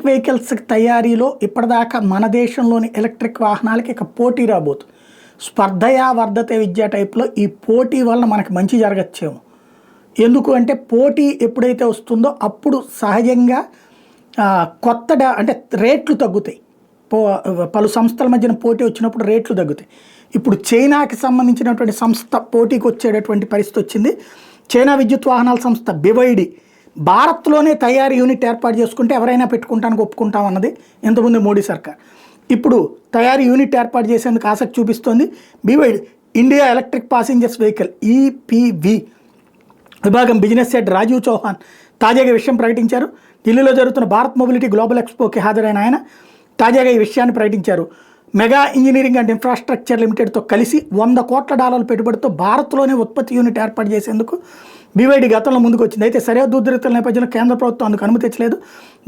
Vehicles తయారీలో ఇప్పటిదాకా మన దేశంలోని ఎలక్ట్రిక్ వాహనాలకి ఇక పోటీ రాబోతుంది. స్పర్ధయా వర్ధతే విద్యా టైప్లో ఈ పోటీ వల్ల మనకు మంచి జరగచ్చేమో. ఎందుకు అంటే పోటీ ఎప్పుడైతే వస్తుందో అప్పుడు సహజంగా అంటే రేట్లు తగ్గుతాయి. పలు సంస్థల మధ్యన పోటీ వచ్చినప్పుడు రేట్లు తగ్గుతాయి. ఇప్పుడు చైనాకి సంబంధించినటువంటి సంస్థ పోటీకి వచ్చేటటువంటి పరిస్థితి వచ్చింది. చైనా విద్యుత్ వాహనాల సంస్థ BYD భారత్లోనే తయారీ యూనిట్ ఏర్పాటు చేసుకుంటే ఎవరైనా పెట్టుకుంటానికి ఒప్పుకుంటామన్నది ఇంతకుముందు మోడీ సర్కార్. ఇప్పుడు తయారీ యూనిట్ ఏర్పాటు చేసేందుకు ఆసక్తి చూపిస్తోంది. BYD India electric passengers vehicle EPV విభాగం బిజినెస్ హెడ్ రాజీవ్ చౌహాన్ తాజాగా విషయం ప్రకటించారు. ఢిల్లీలో జరుగుతున్న భారత్ మొబిలిటీ గ్లోబల్ ఎక్స్పోకి హాజరైన ఆయన తాజాగా ఈ విషయాన్ని ప్రకటించారు. మెగా ఇంజనీరింగ్ అండ్ ఇన్ఫ్రాస్ట్రక్చర్ లిమిటెడ్తో కలిసి $100 కోట్ల పెట్టుబడితో భారత్లోనే ఉత్పత్తి యూనిట్ ఏర్పాటు చేసేందుకు BYD గతంలో ముందుకు వచ్చింది. అయితే సరిహద్దు ఉద్రిక్తల నేపథ్యంలో కేంద్ర ప్రభుత్వం అందుకు అనుమతి ఇచ్చలేదు.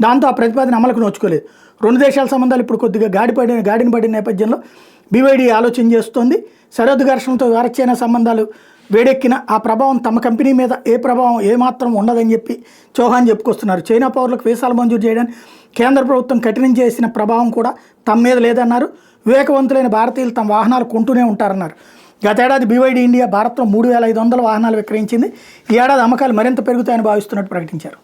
దాంతో ఆ ప్రతిపాదన అమలుకు నోచుకోలేదు. రెండు దేశాల సంబంధాలు ఇప్పుడు కొద్దిగా గాడిన పడిన నేపథ్యంలో BYD ఆలోచన చేస్తోంది. సరిహద్దు ఘర్షణతో భారత్ చైనా సంబంధాలు వేడెక్కిన ఆ ప్రభావం తమ కంపెనీ మీద ఏమాత్రం ఉండదని చెప్పి చౌహాన్ చెప్పుకొస్తున్నారు. చైనా పౌరులకు వీసాలు మంజూరు చేయడానికి కేంద్ర ప్రభుత్వం కఠినం చేసిన ప్రభావం కూడా తమ మీద లేదన్నారు. వివేకవంతులైన భారతీయులు తమ వాహనాలు కొంటూనే ఉంటారన్నారు. గతేడాది BYD ఇండియా భారత్లో 3,500 వాహనాలు విక్రయించింది. ఈ ఏడాది అమ్మకాలు మరింత పెరుగుతాయని భావిస్తున్నట్టు ప్రకటించారు.